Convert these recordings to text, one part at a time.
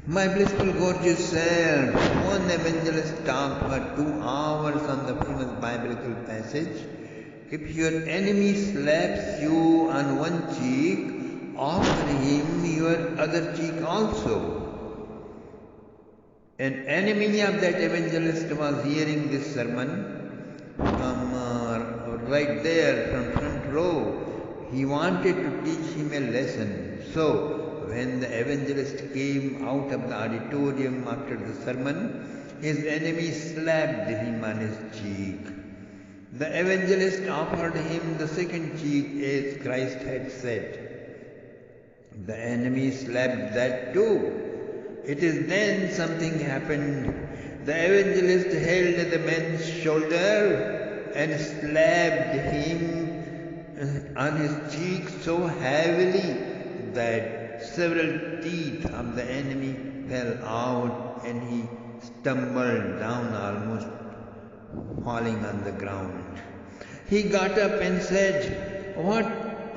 My blissful gorgeous said, one evangelist talked for 2 hours on the famous biblical passage. If your enemy slaps you on one cheek, offer him your other cheek also. An enemy of that evangelist was hearing this sermon from right there, from front row. He wanted to teach him a lesson. So, when the evangelist came out of the auditorium after the sermon, his enemy slapped him on his cheek. The evangelist offered him the second cheek as Christ had said. The enemy slapped that too. It is then something happened. The evangelist held the man's shoulder and slapped him on his cheek so heavily that several teeth of the enemy fell out and he stumbled down, almost falling on the ground. He got up and said, "What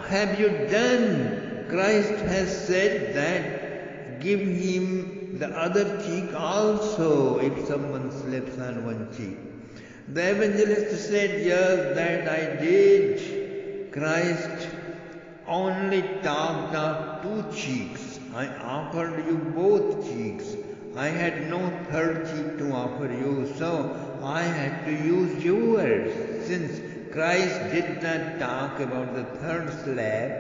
have you done? Christ has said that give him the other cheek also if someone slips on one cheek." The evangelist said, "Yes, that I did. Christ only talked of 2 cheeks. I offered you both cheeks. I had no third cheek to offer you, so I had to use yours. Since Christ did not talk about the third slap,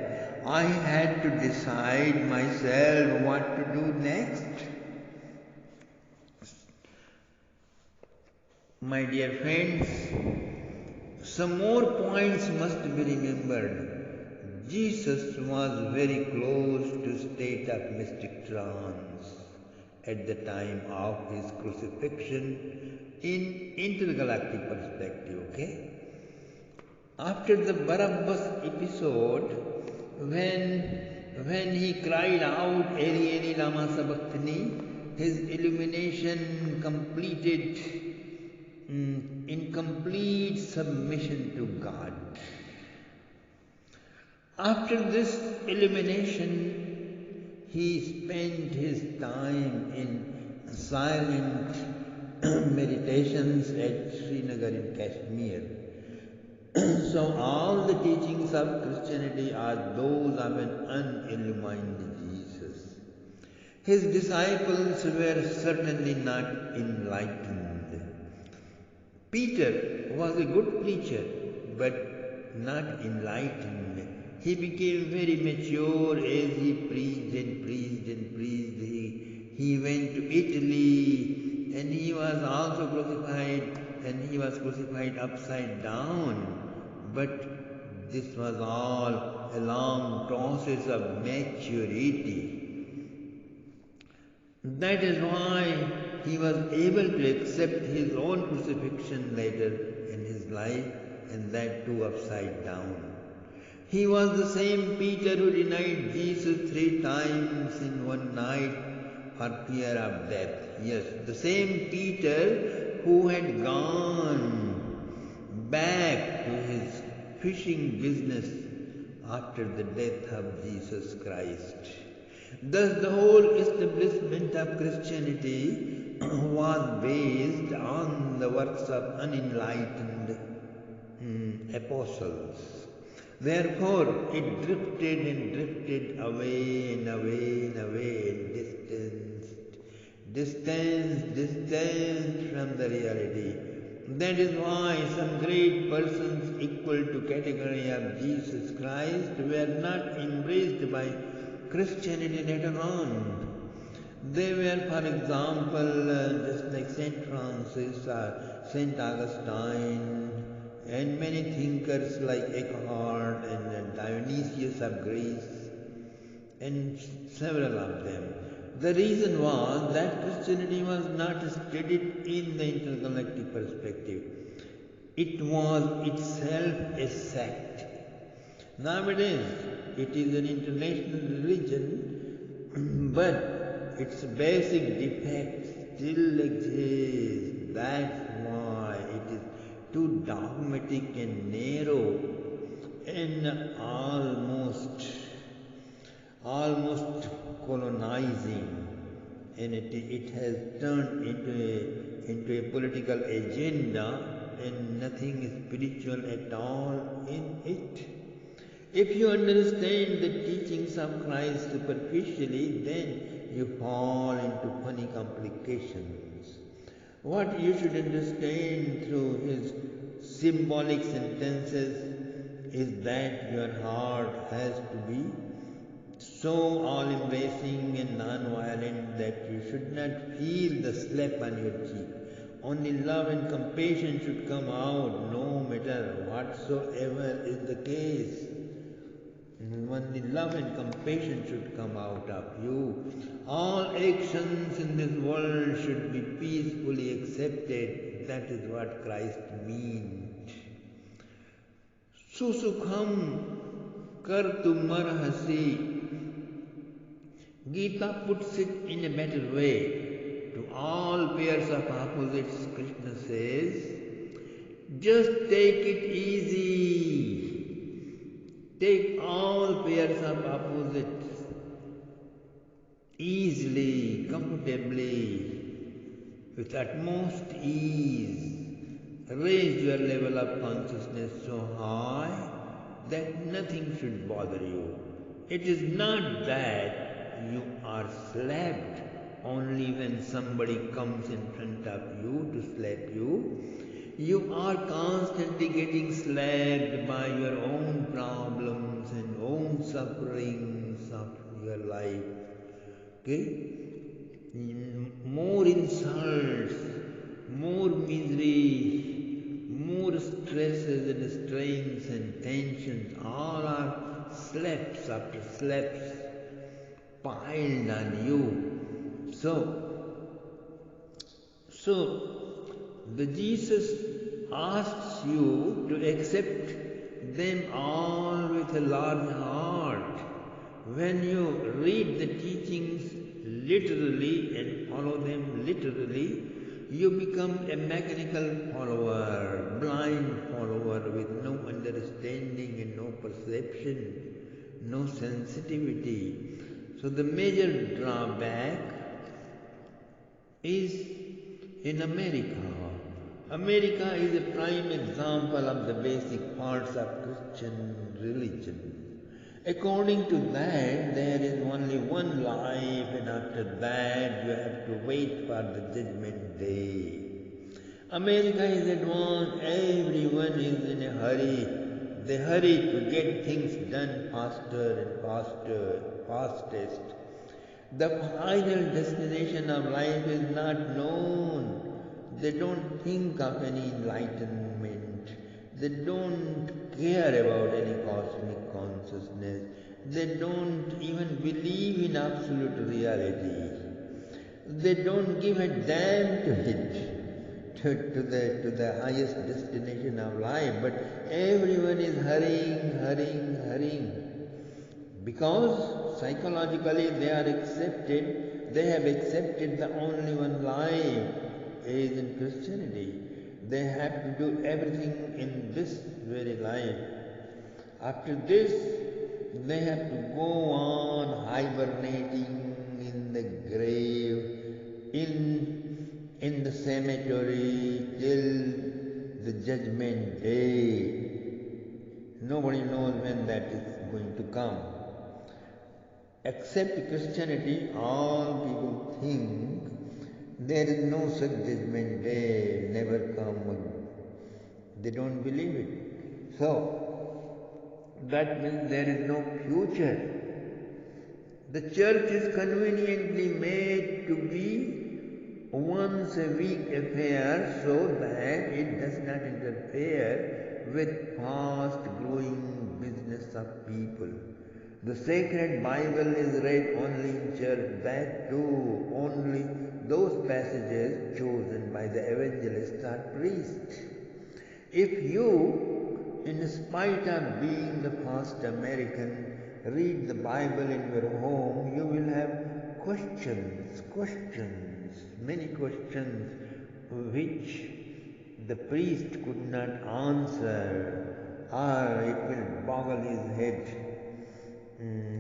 I had to decide myself what to do next." My dear friends, some more points must be remembered. Jesus was very close to state of mystic trance at the time of his crucifixion in intergalactic perspective, okay? After the Barabbas episode, when he cried out, "Eli, Eli, lama sabachthani," his illumination completed in complete submission to God. After this illumination, he spent his time in silent meditations at Srinagar in Kashmir. So all the teachings of Christianity are those of an unillumined Jesus. His disciples were certainly not enlightened. Peter was a good preacher, but not enlightened. He became very mature as he preached and preached and preached. He went to Italy and he was also crucified, and he was crucified upside down. But this was all a long process of maturity. That is why he was able to accept his own crucifixion later in his life, and that too upside down. He was the same Peter who denied Jesus 3 times in one night for fear of death. Yes, the same Peter who had gone back to his fishing business after the death of Jesus Christ. Thus the whole establishment of Christianity was based on the works of unenlightened apostles. Therefore, it drifted and drifted away and away and away and distanced from the reality. That is why some great persons equal to category of Jesus Christ were not embraced by Christianity later on. They were, for example, just like Saint Francis or Saint Augustine, and many thinkers like Eckhart and Dionysius of Greece, and several of them. The reason was that Christianity was not studied in the intergalactic perspective. It was itself a sect. Nowadays, it is an international religion, but its basic defects still exist. That's why it is too dogmatic and narrow and almost colonizing and it has turned into a political agenda, and nothing spiritual at all in it. If you understand the teachings of Christ superficially, then you fall into funny complications. What you should understand through his symbolic sentences is that your heart has to be so all-embracing and non-violent that you should not feel the slap on your cheek. Only love and compassion should come out, no matter whatsoever is the case. Only love and compassion should come out of you. All actions in this world should be peacefully accepted. That is what Christ means. Susukham kartumarhasi. Gita puts it in a better way. To all pairs of opposites, Krishna says, just take it easy. Take all pairs of opposites easily, comfortably, with utmost ease. Raise your level of consciousness so high that nothing should bother you. It is not that you are slapped only when somebody comes in front of you to slap you. You are constantly getting slapped by your own problems and own sufferings of your life. Okay? More insults, more misery, more stresses and strains and tensions, all are slaps after slaps piled on you. So the Jesus asks you to accept them all with a large heart. When you read the teachings literally and follow them literally, you become a mechanical follower, blind follower with no understanding and no perception, no sensitivity. So the major drawback is in America. America is a prime example of the basic parts of Christian religion. According to that, there is only one life, and after that you have to wait for the judgment day. America is advanced, everyone is in a hurry. They hurry to get things done faster and faster, fastest. The final destination of life is not known. They don't think of any enlightenment. They don't care about any cosmic consciousness. They don't even believe in absolute reality. They don't give a damn to it, to the highest destination of life. But everyone is hurrying. Because psychologically they have accepted the only one life is in Christianity. They have to do everything in this very life. After this, they have to go on hibernating in the grave, in the cemetery till the judgment day. Nobody knows when that is going to come. Except Christianity, all people think there is no such judgment day, never come. They don't believe it. So, that means there is no future. The church is conveniently made to be once a week affair so that it does not interfere with fast growing business of people. The sacred Bible is read only in church, that too only those passages chosen by the evangelists or priests. If you, in spite of being the first American, read the Bible in your home, you will have questions, many questions which the priest could not answer, or it will boggle his head.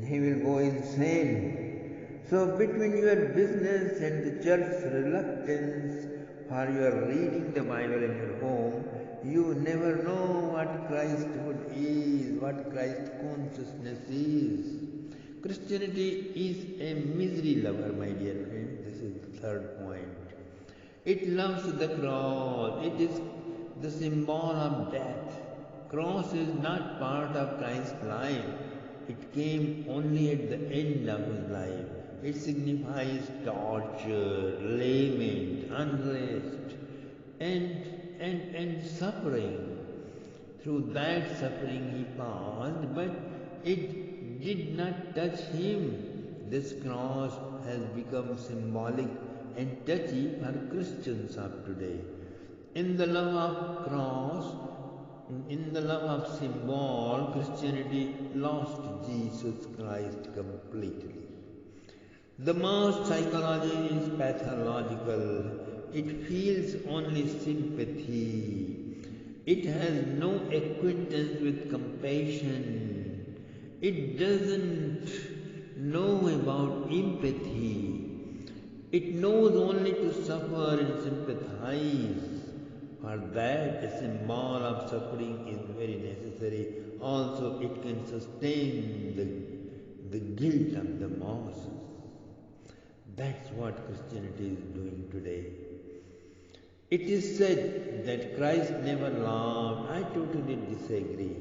He will go insane. So between your business and the church's reluctance for your reading the Bible in your home, you never know what Christhood is, what Christ consciousness is. Christianity is a misery lover, my dear friend. This is the third point. It loves the cross. It is the symbol of death. Cross is not part of Christ's life. It came only at the end of his life. It signifies torture, lament, unrest, and suffering. Through that suffering he passed, but it did not touch him. This cross has become symbolic and touchy for Christians of today. In the love of cross, in the love of symbol, Christianity lost Jesus Christ completely. The mass psychology is pathological. It feels only sympathy. It has no acquaintance with compassion. It doesn't know about empathy. It knows only to suffer and sympathize. For that, a symbol of suffering is very necessary. Also, it can sustain the guilt of the masses. That's what Christianity is doing today. It is said that Christ never loved. I totally disagree.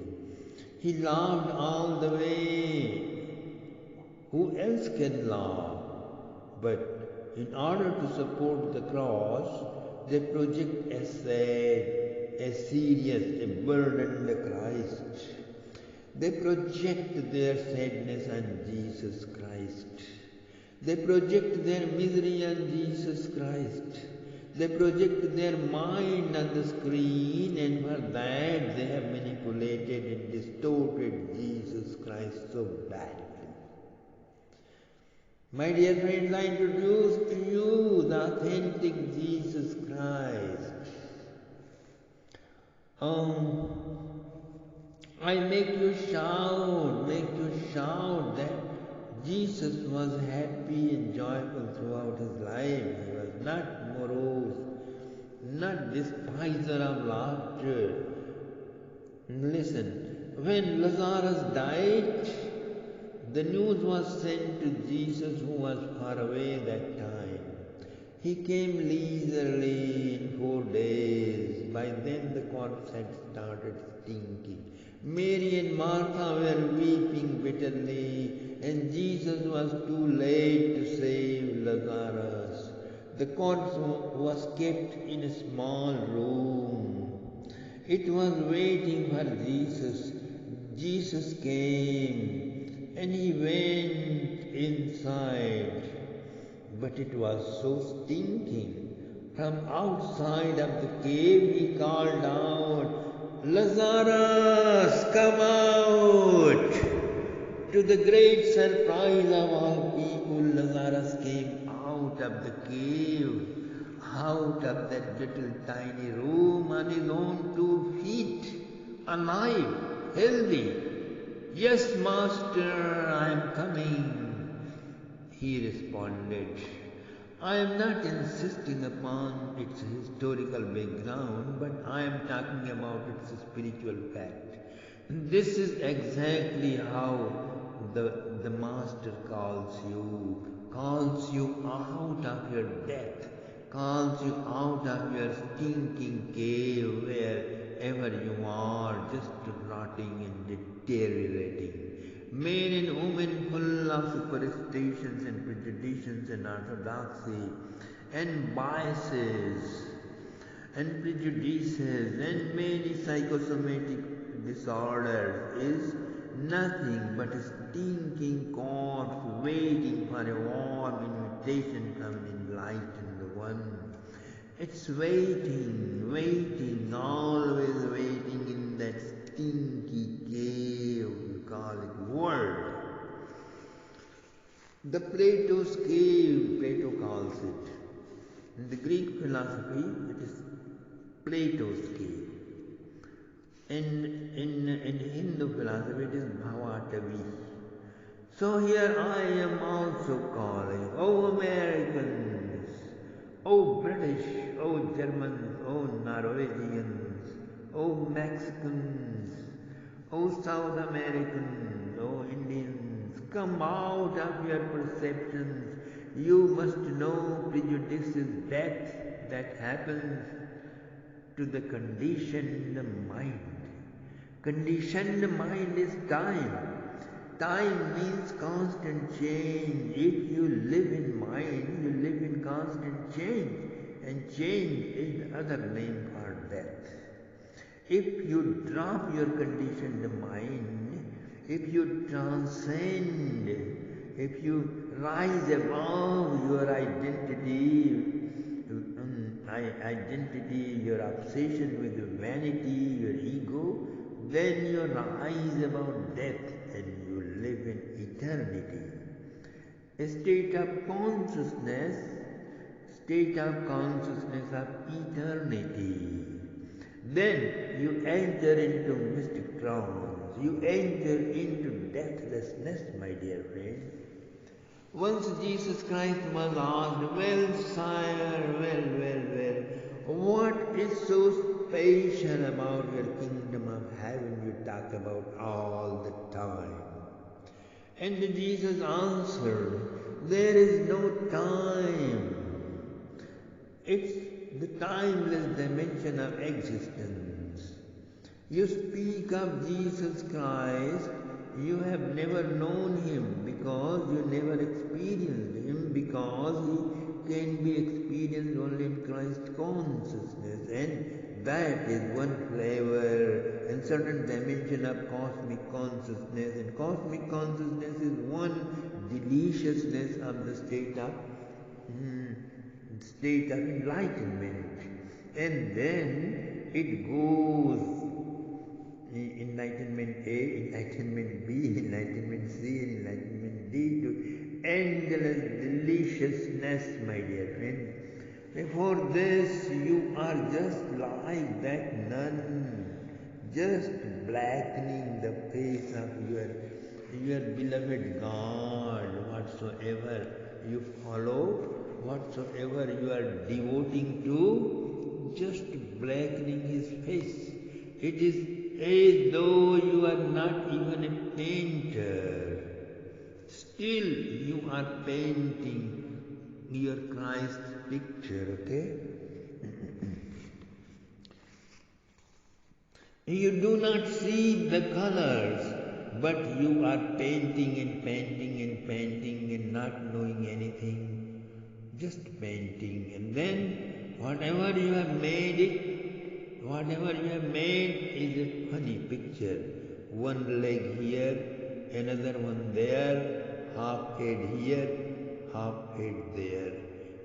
He loved all the way. Who else can love? But in order to support the cross, they project a sad, a serious, a burdened Christ. They project their sadness on Jesus Christ. They project their misery on Jesus Christ. They project their mind on the screen, and for that they have manipulated and distorted Jesus Christ so badly. My dear friends, I introduce to you the authentic Jesus Christ. I make you shout that Jesus was happy and joyful throughout his life. He was not morose, not despiser of laughter. Listen, when Lazarus died, the news was sent to Jesus, who was far away that time. He came leisurely in 4 days. By then the corpse had started stinking. Mary and Martha were weeping bitterly, and Jesus was too late to save Lazarus. The corpse was kept in a small room. It was waiting for Jesus. Jesus came, and he went inside. But it was so stinking. From outside of the cave he called out, "Lazarus, come out!" To the great surprise of all people, Lazarus came out of the cave, out of that little tiny room on his own 2 feet, alive, healthy. "Yes, Master, I am coming," he responded. I am not insisting upon its historical background, but I am talking about its spiritual fact. This is exactly how the Master calls you out of your death, calls you out of your stinking cave wherever you are, just rotting and deteriorating. Men and women full of superstitions and prejudices and orthodoxy and biases and prejudices and many psychosomatic disorders is nothing but a stinking corpse waiting for a warm invitation from an enlightened one. It's waiting, always waiting in that stinky cave you call it world. The Plato's cave, Plato calls it. In the Greek philosophy, it is Plato's cave. In Hindu philosophy, it is Bhavatavi. So here I am also calling, oh Americans, oh British, oh Germans, oh Norwegians, oh Mexicans, oh South Americans, oh Indians, come out of your perceptions. You must know prejudice is death that happens to the conditioned mind. Conditioned mind is time. Time means constant change. If you live in mind, you live in constant change. And change is the other name for death. If you drop your conditioned mind, if you transcend, if you rise above your identity, your obsession with vanity, your ego, then you rise above death and you live in eternity. A state of consciousness of eternity. Then you enter into mystic trance, you enter into deathlessness, my dear friend. Once Jesus Christ was asked, well, sire, well, what is so special about your kingdom of heaven you talk about all the time? And Jesus answered, there is no time. It's the timeless dimension of existence. You speak of Jesus Christ, you have never known Him because you never experienced Him, because He can be experienced only in Christ consciousness, and that is one flavor and certain dimension of cosmic consciousness, and cosmic consciousness is one deliciousness of the state of enlightenment. And then it goes enlightenment A, enlightenment B, enlightenment C, and enlightenment D to endless deliciousness, my dear friend. Before this, you are just like that nun, just blackening the face of your beloved God, whatsoever you follow, whatsoever you are devoting to, just blackening His face. It is as though you are not even a painter. Still you are painting your Christ picture, okay? You do not see the colors, but you are painting and painting and painting and not knowing anything, just painting. And then whatever you have made is a funny picture. One leg here, another one there, half head here, half head there.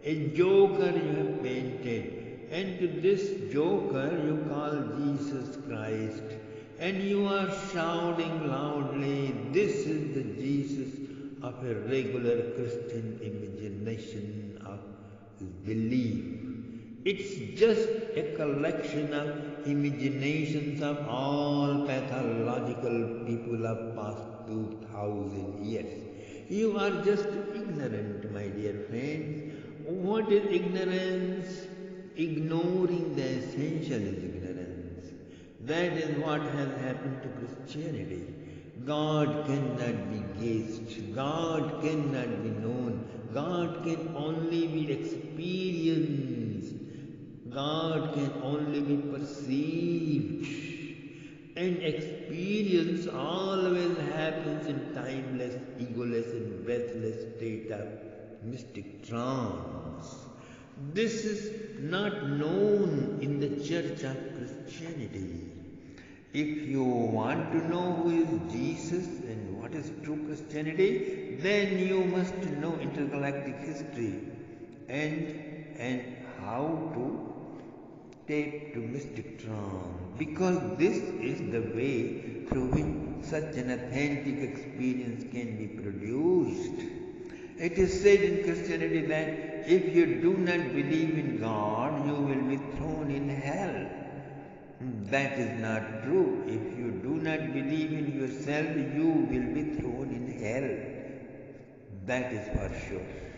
A joker you have painted, and to this joker you call Jesus Christ, and you are shouting loudly, this is the Jesus of a regular Christian imagination of belief. It's just a collection of imaginations of all pathological people of past 2000 years. You are just ignorant, my dear friends. What is ignorance? Ignoring the essential is ignorance. That is what has happened to Christianity. God cannot be guessed. God cannot be known. God can only be experienced. God can only be perceived. And experience always happens in timeless, egoless and breathless state of mystic trance. This is not known in the Church of Christianity. If you want to know who is Jesus and what is true Christianity, then you must know intergalactic history and how to take to mystic trance, because this is the way through which such an authentic experience can be produced. It is said in Christianity that if you do not believe in God, you will be thrown in hell. That is not true. If you do not believe in yourself, you will be thrown in hell. That is for sure.